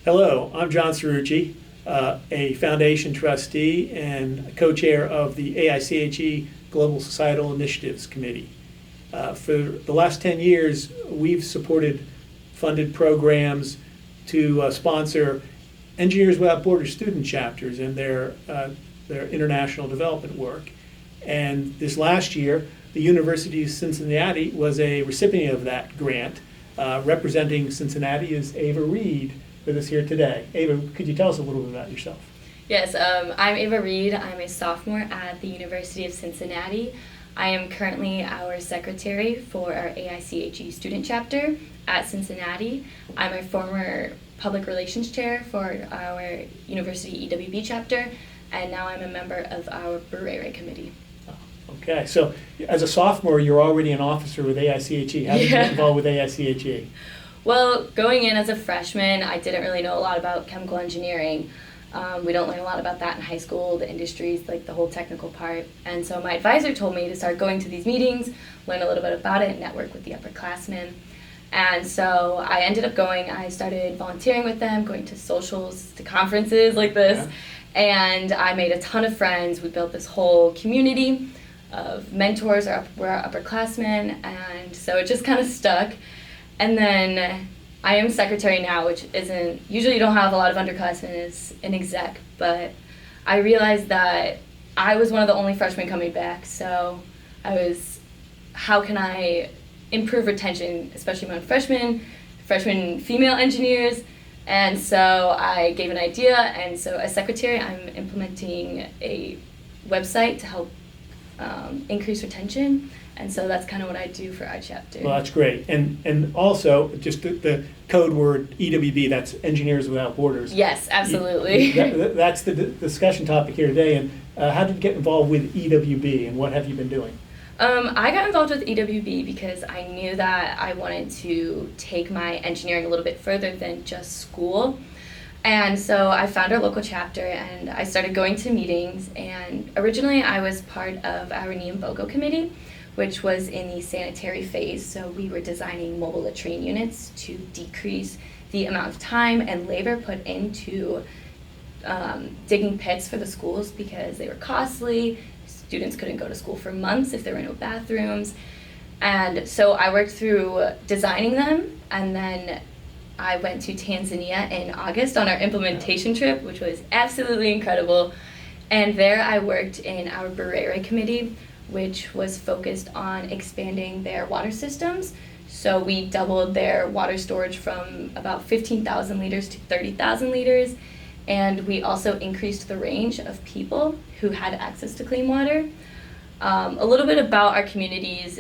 Hello, I'm John Cirucci, a foundation trustee and co-chair of the AIChE Global Societal Initiatives Committee. For the last 10 years, we've supported funded programs to sponsor Engineers Without Borders student chapters in their international development work. And this last year, the University of Cincinnati was a recipient of that grant. Representing Cincinnati is Ava Reed, with us here today. Ava, could you tell us a little bit about yourself? Yes, I'm Ava Reed. I'm a sophomore at the University of Cincinnati. I am currently our secretary for our AIChE Student Chapter at Cincinnati. I'm a former public relations chair for our University EWB chapter, and now I'm a member of our Burere committee. Okay, so as a sophomore, you're already an officer with AIChE. How did you get involved with AIChE? Well, going in as a freshman, I didn't really know a lot about chemical engineering. We don't learn a lot about that in high school, the industries, like the whole technical part. And so my advisor told me to start going to these meetings, learn a little bit about it, network with the upperclassmen. And so I ended up going. I started volunteering with them, going to socials, to conferences like this. Yeah. And I made a ton of friends. We built this whole community of mentors. We're our upperclassmen. And so it just kind of stuck. And then I am secretary now, which isn't, usually you don't have a lot of underclassmen as an exec, but I realized that I was one of the only freshmen coming back, so how can I improve retention, especially among freshman female engineers? And so I gave an idea, and so as secretary, I'm implementing a website to help increase retention. And so that's kind of what I do for our chapter. Well, that's great. And also, just the code word EWB, that's Engineers Without Borders. Yes, absolutely. That's the discussion topic here today. And how did you get involved with EWB, and what have you been doing? I got involved with EWB because I knew that I wanted to take my engineering a little bit further than just school. And so I found our local chapter, and I started going to meetings. And originally, I was part of our Niambogo committee, which was in the sanitary phase. So we were designing mobile latrine units to decrease the amount of time and labor put into digging pits for the schools because they were costly. Students couldn't go to school for months if there were no bathrooms. And so I worked through designing them, and then I went to Tanzania in August on our implementation trip, which was absolutely incredible. And there I worked in our Burere committee, which was focused on expanding their water systems. So we doubled their water storage from about 15,000 liters to 30,000 liters. And we also increased the range of people who had access to clean water. A little bit about our communities.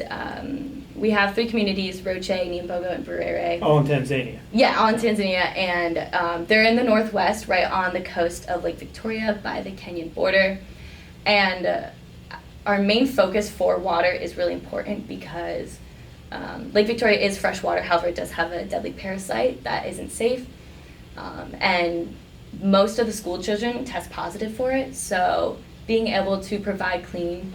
We have 3 communities, Roche, Niambogo, and Burere. All in Tanzania? Yeah, all in Tanzania. And they're in the northwest, right on the coast of Lake Victoria by the Kenyan border. And our main focus for water is really important because Lake Victoria is fresh water, however it does have a deadly parasite that isn't safe. And most of the school children test positive for it, so being able to provide clean,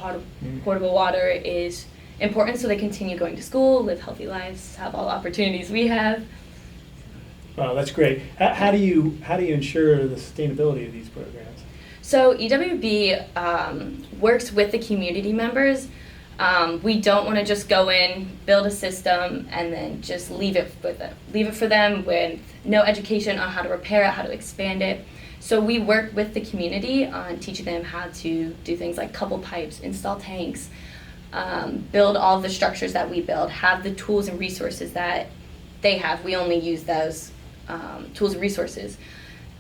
portable water is important so they continue going to school, live healthy lives, have all the opportunities we have. Wow, that's great. How do you ensure the sustainability of these programs? So EWB works with the community members. We don't want to just go in, build a system, and then just leave it for them with no education on how to repair it, how to expand it. So we work with the community on teaching them how to do things like couple pipes, install tanks, build all the structures that we build, have the tools and resources that they have. We only use those tools and resources.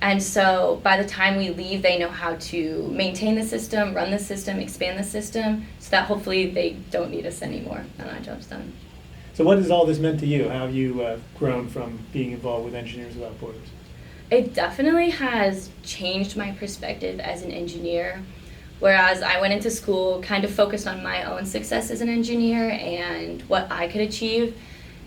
And so by the time we leave, they know how to maintain the system, run the system, expand the system, so that hopefully they don't need us anymore and our job's done. So what has all this meant to you? How have you grown from being involved with Engineers Without Borders? It definitely has changed my perspective as an engineer. Whereas I went into school kind of focused on my own success as an engineer and what I could achieve.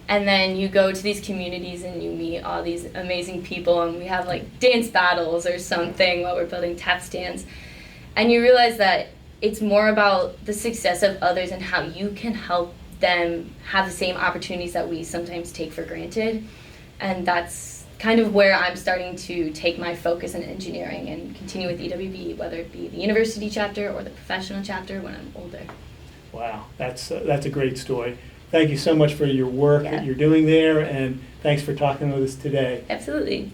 And then you go to these communities and you meet all these amazing people, and we have like dance battles or something while we're building tap stands. And you realize that it's more about the success of others and how you can help them have the same opportunities that we sometimes take for granted. And that's kind of where I'm starting to take my focus in engineering and continue with EWB, whether it be the university chapter or the professional chapter when I'm older. Wow, that's a great story. Thank you so much for your work Yeah. that you're doing there, and thanks for talking with us today. Absolutely.